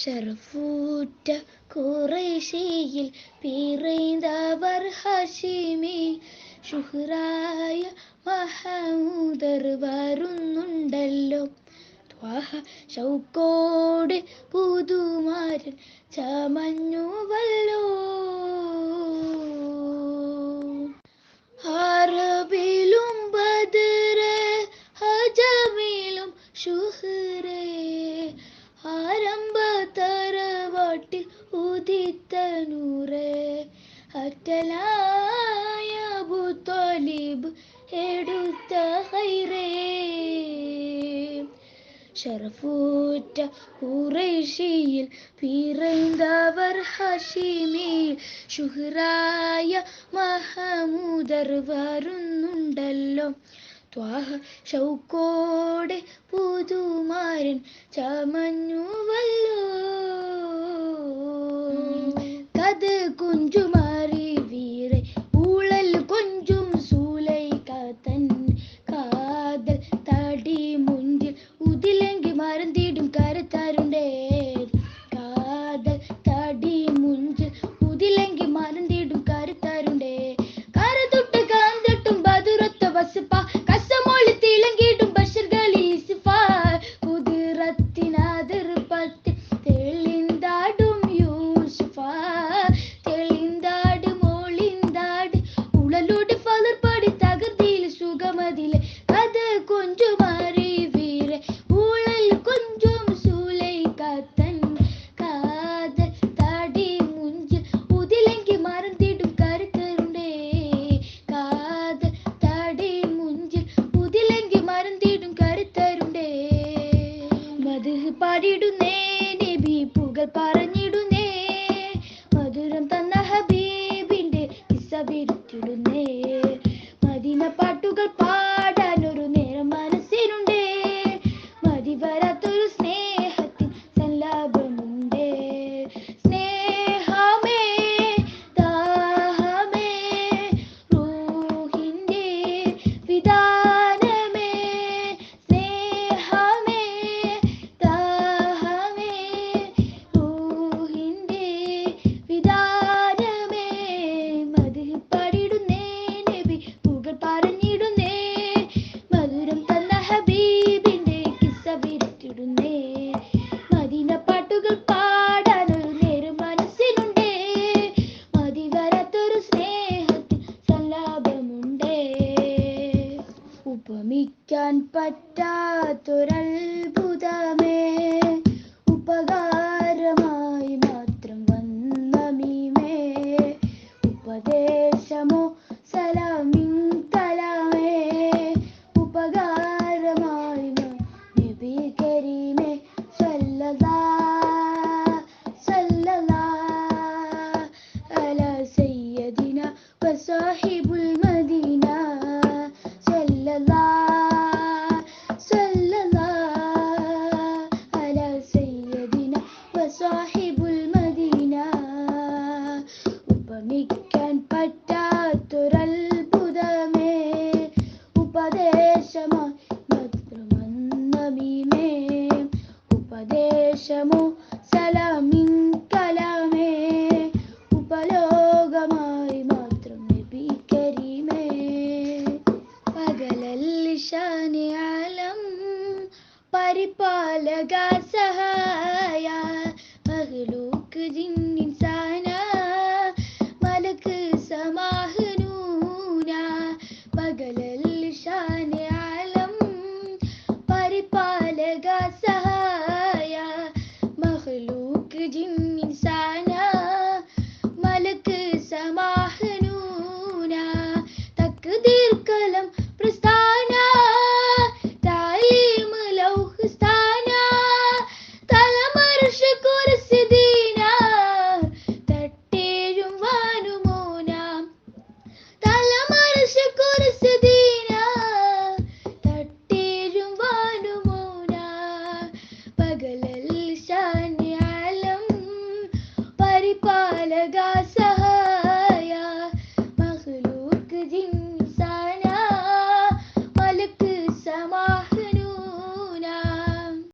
ஷரஃபூற்ற குறைஷியில் பிறந்தவர் ஹஷிமி ഷുഹ്റായ മഹമൂദർ വരുന്നുണ്ടല്ലോ. ത്വാഹ ഷൗക്കോടെ പുതുമാരൻ ചമഞ്ഞുവല്ലോ. അറബിലും ബദറെ അജമിലും ഷുഹ്റേ ആരംഭ തറവാട്ടിൽ ഉദിത്ത നൂറേ അറ്റലായ അബൂ ത്വാലിബ് എടുത്ത ഖൈറേ. ഷറഫൂറ്റ ഖുറൈശിയിൽ പിറந்தவர் ഹഷിമി ഷുഹ്റായ മഹമൂദർ വരുന്നുണ്ടല്ലോ. ത്വാഹ ഷൗക്കോടെ പുതുമാരൻ ചമഞ്ഞുവല്ലോ. കത് കുഞ്ചുമാറി വീറെ ഊളൽ കൊഞ്ചും സൂലൈകാതൻ കാതൽ തടി മുഞ്ചിൽ ഉതിലെങ്കി മറന്നിടും കരുത്താരുണ്ടേ. കാതൽ തടി മുഞ്ചിൽ ഉതിലെങ്കി മറന്നിടും കരുത്താരുണ്ടേ. കരതൊട്ട് കാന്തട്ടും ബദുറത്ത വസപ്പ കസമൊളി തിളങ്ങിടും ബഷർകളി സിഫ കുതിരത്തിനാതിർ പത്തി തെളിന്താടും യൂസുഫ തെളിന്താടും ഒളിന്താട് ഉളലോട് ഫലർപടി തകർത്തിയിൽ സുഖമതിലെ കഥ കൊഞ്ചുമാറി വീരെ ഊളൽ കൊഞ്ചും സൂലൈകാതൻ കാതൽ തടി മുഞ്ചിൽ ഉതിലെങ്കി മറന്നിടും കരുത്തരുണ്ടേ. കാതൽ തടി മുഞ്ചിൽ ഉതിലെങ്കി മറന്നിടും കരുത്തരുണ്ടേ. മദ്ഹ് പാടിടുന്നേ നബി പുകൾ പറഞ്ഞിടുന്നേ. മധുരം തന്ന ഹബീബിന്റെ കിസ്സ വിരുത്തിടുന്നേ. മദീന പാട്ടുകൾ പാടാൻ ഒരു നേരം മനസ്സിനുണ്ടേ. മതി വരാത്തൊരു സ്നേഹത്തിൽ സല്ലാപമുണ്ടേ. സ്നേഹമേ ദാഹമേ റൂഹിന്റെ വിധാനമേ. സ്നേഹമേ ദാഹമേ റൂഹിന്റെ വിധാനമേ. മദ്ഹ് പാടിടുന്നേ നബി പുകൾ പറഞ്ഞിടുന്നേ. മധുരം തന്ന ഹബീബിന്റെ കിസ്സ വിരുത്തിടുന്നേ. മദീന പാട്ടുകൾ പാടാൻ ഒരു നേരം മനസ്സിനുണ്ടേ. മതി വരാത്തൊരു സ്നേഹത്തിൽ സല്ലാപമുണ്ടേ. ഉപമിക്കാൻ പറ്റാത്തൊരത്ഭുതമേ ഉപകാരമായി മാത്രം വന്ന മീമേ. ഉപദേശമോ സലാമിൻ കലാമേ ഉപകാരമായി നബി കരീമേ സല്ലല്ലാഹ് സല്ലല്ലാഹ് അലാ സയ്യിദിന വസാഹിബുൽ മദീന. സല്ലല്ലാഹ് സല്ലല്ലാഹ് അലാ സയ്യിദിന വസാഹിബുൽ മദീന. ഉപമിക്കാൻ പറ്റാത്തൊരത്ഭുതമേ ഉപദേശമായി മാത്രം വന്ന മീമേ. ഉപദേശമോ സലാമിൻ കലാമേ ഉപലോകമായി മാത്രം നബി കരീമേ. പകലല്ലിശാനി ആലം പരിപാലക സഹായ മഹ്ലൂക്ക് ജിന്നിൻസാന മലക്ക് സമാഹനൂന. പകലല്ലിശാനി ആലം പരിപാലക സഹായ മഹ്ലൂക്ക് ജിന്നിൻസാന മലക്ക് സമാഹനൂന. തക്ദീർ കലം പ്രസ്ഥാന താലീം ലൗഹ് സ്ഥാന തലമർഷ് കുർസി ദീന തട്ടേഴും വാനുമോന. തലമർഷ് കുർസി ദീന തട്ടേഴും വാനുമോന. പകല